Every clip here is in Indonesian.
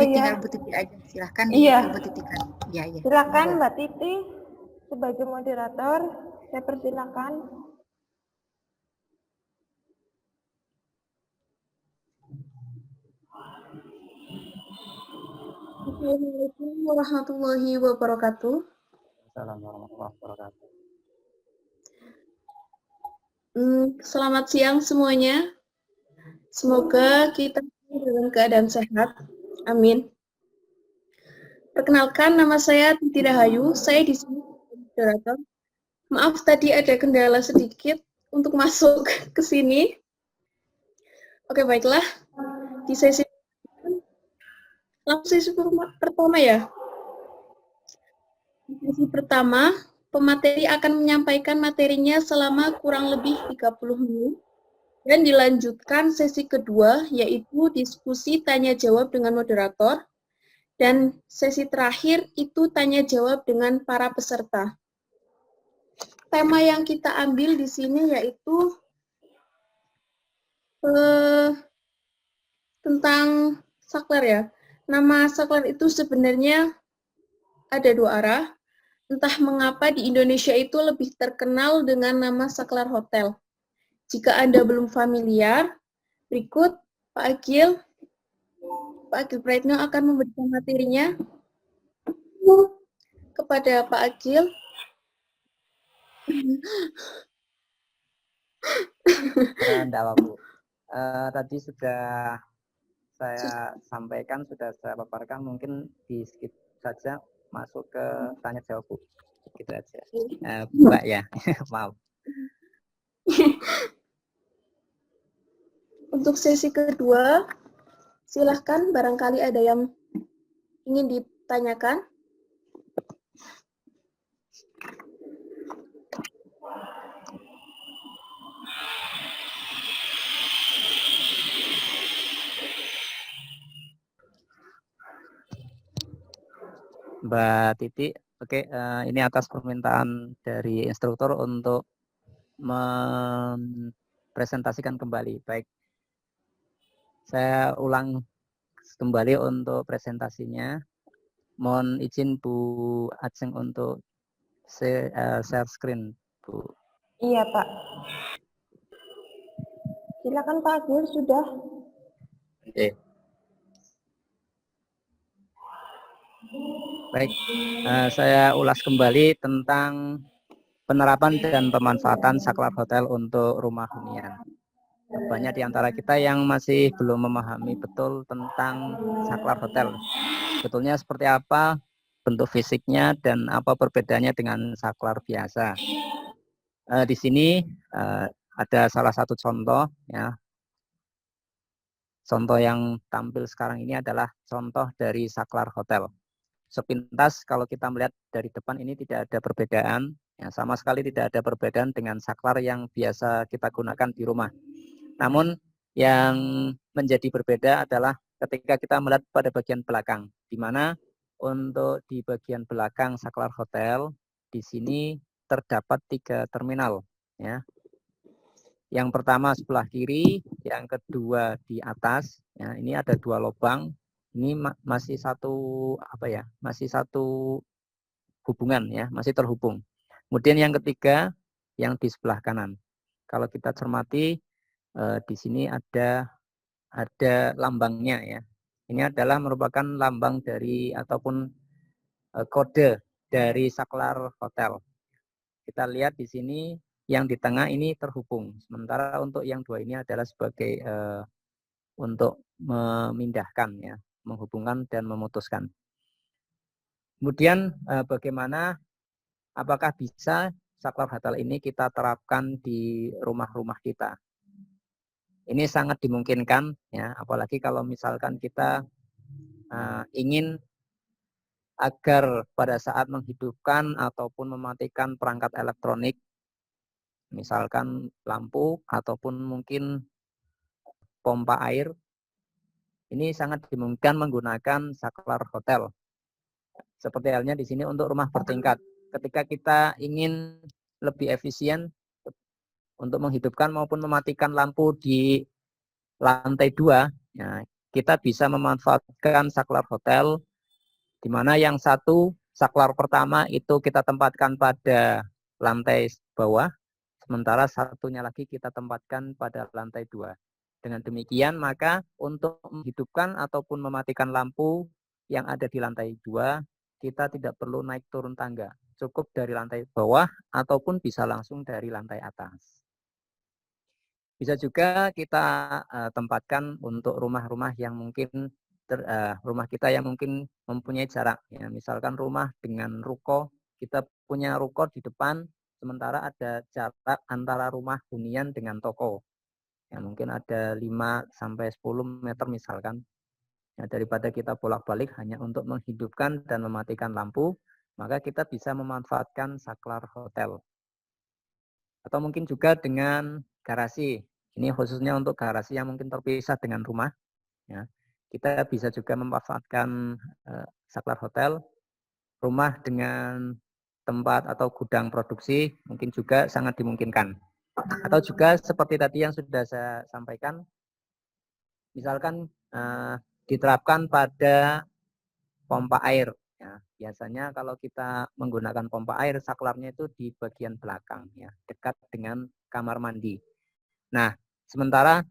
Jadi iya. tinggal Bu Titi aja, silahkan Iya. Bu Titi kan. Iya, iya. Silakan Monggo. Mbak Titi sebagai moderator, saya persilakan. Assalamualaikum warahmatullahi wabarakatuh. Assalamualaikum warahmatullahi wabarakatuh. Selamat siang semuanya. Semoga kita dalam keadaan sehat. Amin. Perkenalkan, nama saya Titi Rahayu. Saya di sini sebagai moderator. Maaf tadi ada kendala sedikit untuk masuk ke sini. Oke, baiklah. Di sesi pertama ya. Di sesi pertama, pemateri akan menyampaikan materinya selama kurang lebih 30 menit. Dan dilanjutkan sesi kedua, yaitu diskusi tanya-jawab dengan moderator. Dan sesi terakhir itu tanya-jawab dengan para peserta. Tema yang kita ambil di sini yaitu tentang saklar ya. Nama saklar itu sebenarnya ada dua arah. Entah mengapa di Indonesia itu lebih terkenal dengan nama saklar hotel. Jika Anda belum familiar, berikut Pak Agil Praetno akan memberikan materinya kepada Pak Agil. Enggak apa, Bu. Tadi sudah saya sampaikan, sudah saya paparkan, mungkin di skip saja masuk ke tanya jawab, Bu. Gitu aja. Mbak ya, maaf. Untuk sesi kedua, silahkan barangkali ada yang ingin ditanyakan. Mbak Titi, oke, ini atas permintaan dari instruktur untuk mempresentasikan kembali. Baik, saya ulang kembali untuk presentasinya. Mohon izin Bu Ajeng untuk share screen, Bu. Iya, Pak. Silakan Pak Agil, sudah. Oke. Baik, saya ulas kembali tentang penerapan dan pemanfaatan saklar hotel untuk rumah hunian. Banyak di antara kita yang masih belum memahami betul tentang saklar hotel. Betulnya seperti apa bentuk fisiknya dan apa perbedaannya dengan saklar biasa. Di sini ada salah satu contoh ya. Contoh yang tampil sekarang ini adalah contoh dari saklar hotel. Sepintas kalau kita melihat dari depan ini tidak ada perbedaan, ya, sama sekali tidak ada perbedaan dengan saklar yang biasa kita gunakan di rumah. Namun yang menjadi berbeda adalah ketika kita melihat pada bagian belakang, di mana untuk di bagian belakang saklar hotel di sini terdapat 3 terminal, ya. Yang pertama sebelah kiri, yang kedua di atas. Ya, ini ada 2 lubang. Ini masih satu masih satu hubungan ya, masih terhubung. Kemudian yang ketiga yang di sebelah kanan. Kalau kita cermati di sini ada lambangnya ya. Ini adalah merupakan lambang dari ataupun kode dari saklar hotel. Kita lihat di sini yang di tengah ini terhubung. Sementara untuk yang 2 ini adalah sebagai untuk memindahkan ya, menghubungkan dan memutuskan. Kemudian bagaimana, apakah bisa saklar hotel ini kita terapkan di rumah-rumah kita? Ini sangat dimungkinkan ya, apalagi kalau misalkan kita ingin agar pada saat menghidupkan ataupun mematikan perangkat elektronik, misalkan lampu ataupun mungkin pompa air, ini sangat dimungkinkan menggunakan saklar hotel. Seperti halnya di sini untuk rumah bertingkat. Ketika kita ingin lebih efisien untuk menghidupkan maupun mematikan lampu di lantai 2, ya, kita bisa memanfaatkan saklar hotel, di mana yang satu saklar pertama itu kita tempatkan pada lantai bawah, sementara satunya lagi kita tempatkan pada lantai 2. Dengan demikian, maka untuk menghidupkan ataupun mematikan lampu yang ada di lantai 2, kita tidak perlu naik turun tangga. Cukup dari lantai bawah ataupun bisa langsung dari lantai atas. Bisa juga kita tempatkan untuk rumah-rumah yang mungkin rumah kita yang mungkin mempunyai jarak. Ya, misalkan rumah dengan ruko, kita punya ruko di depan, sementara ada jarak antara rumah hunian dengan toko. Ya, mungkin ada 5-10 meter misalkan. Ya, daripada kita bolak-balik hanya untuk menghidupkan dan mematikan lampu, maka kita bisa memanfaatkan saklar hotel. Atau mungkin juga dengan garasi. Ini khususnya untuk garasi yang mungkin terpisah dengan rumah. Ya. Kita bisa juga memanfaatkan saklar hotel, rumah dengan tempat atau gudang produksi mungkin juga sangat dimungkinkan. Atau juga seperti tadi yang sudah saya sampaikan, misalkan diterapkan pada pompa air. Ya, biasanya kalau kita menggunakan pompa air, saklarnya itu di bagian belakang, ya, dekat dengan kamar mandi. Nah, sementara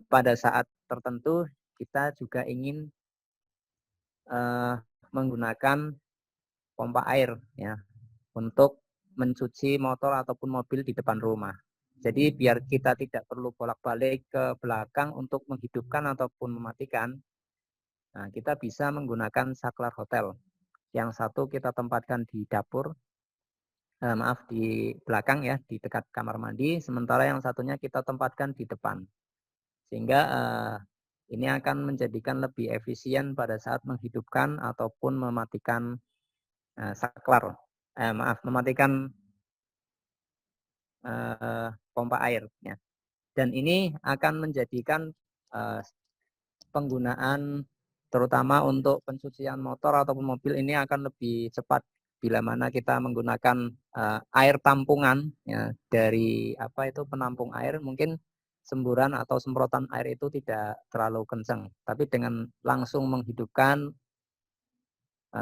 pada saat tertentu kita juga ingin menggunakan pompa air, ya, untuk mencuci motor ataupun mobil di depan rumah. Jadi biar kita tidak perlu bolak-balik ke belakang untuk menghidupkan ataupun mematikan, nah, kita bisa menggunakan saklar hotel. Yang satu kita tempatkan di dapur, di belakang ya, di dekat kamar mandi, sementara yang satunya kita tempatkan di depan. Sehingga ini akan menjadikan lebih efisien pada saat menghidupkan ataupun mematikan saklar. Mematikan pompa air. Ya. Dan ini akan menjadikan penggunaan terutama untuk pencucian motor ataupun mobil ini akan lebih cepat bila mana kita menggunakan air tampungan, ya, dari penampung air, mungkin semburan atau semprotan air itu tidak terlalu kencang, tapi dengan langsung menghidupkan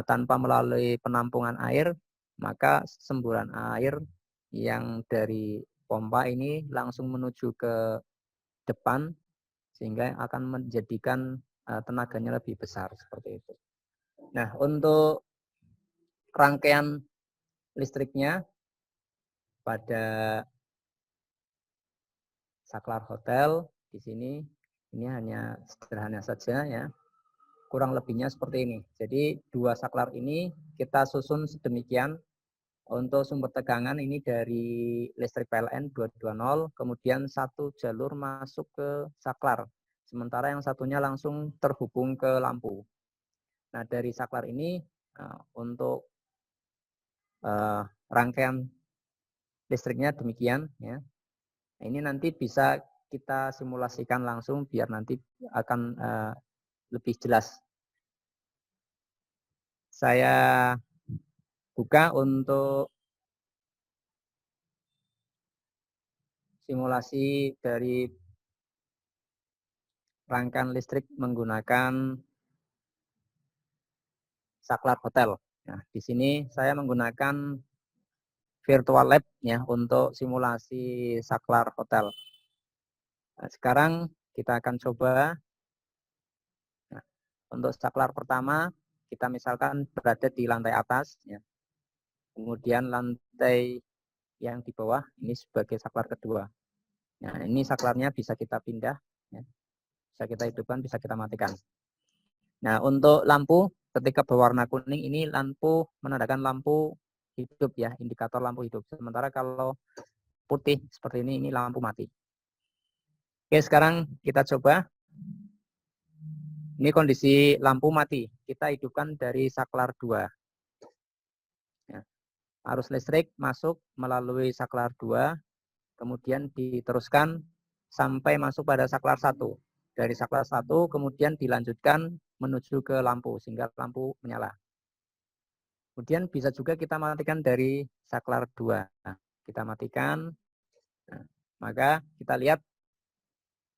tanpa melalui penampungan air, maka semburan air yang dari pompa ini langsung menuju ke depan sehingga akan menjadikan tenaganya lebih besar seperti itu. Nah, untuk rangkaian listriknya pada saklar hotel di sini ini hanya sederhana saja, ya. Kurang lebihnya seperti ini. Jadi dua saklar ini kita susun sedemikian. Untuk sumber tegangan ini dari listrik PLN 220, kemudian satu jalur masuk ke saklar. Sementara yang satunya langsung terhubung ke lampu. Nah, dari saklar ini untuk rangkaian listriknya demikian, ya. Nah, ini nanti bisa kita simulasikan langsung biar nanti akan lebih jelas. Saya buka untuk simulasi dari rangkaian listrik menggunakan saklar hotel. Nah, di sini saya menggunakan virtual lab, ya, untuk simulasi saklar hotel. Nah, sekarang kita akan coba. Nah, untuk saklar pertama kita misalkan berada di lantai atas, ya. Kemudian lantai yang di bawah ini sebagai saklar kedua. Nah, ini saklarnya bisa kita pindah, ya. Bisa kita hidupkan, bisa kita matikan. Nah, untuk lampu ketika berwarna kuning ini lampu menandakan lampu hidup, ya, indikator lampu hidup. Sementara kalau putih seperti ini lampu mati. Oke, sekarang kita coba. Ini kondisi lampu mati. Kita hidupkan dari saklar 2. Ya. Arus listrik masuk melalui saklar 2, kemudian diteruskan sampai masuk pada saklar 1. Dari saklar 1 kemudian dilanjutkan menuju ke lampu sehingga lampu menyala. Kemudian bisa juga kita matikan dari saklar 2. Nah, kita matikan. Nah, maka kita lihat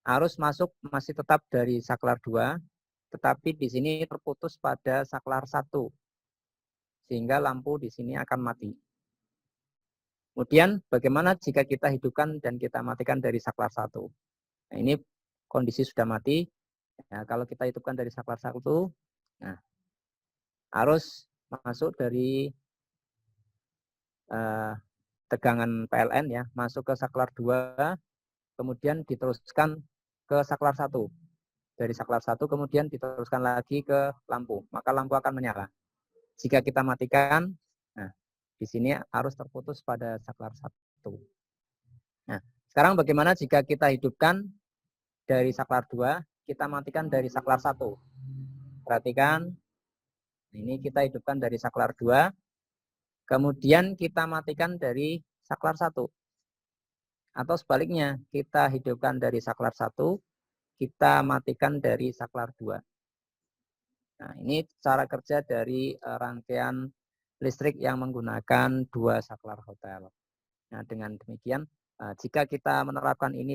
arus masuk masih tetap dari saklar 2. tetapi di sini terputus pada saklar 1, sehingga lampu di sini akan mati. Kemudian bagaimana jika kita hidupkan dan kita matikan dari saklar 1? Nah, ini kondisi sudah mati. Nah, kalau kita hidupkan dari saklar 1, nah, arus masuk dari tegangan PLN ya, masuk ke saklar 2, kemudian diteruskan ke saklar 1. Dari saklar 1 kemudian diteruskan lagi ke lampu, maka lampu akan menyala. Jika kita matikan, nah, di sini arus terputus pada saklar 1. Nah, sekarang bagaimana jika kita hidupkan dari saklar 2, kita matikan dari saklar 1. Perhatikan, ini kita hidupkan dari saklar 2, kemudian kita matikan dari saklar 1. Atau sebaliknya, kita hidupkan dari saklar 1, kita matikan dari saklar 2. Nah, ini cara kerja dari rangkaian listrik yang menggunakan 2 saklar hotel. Nah, dengan demikian, jika kita menerapkan ini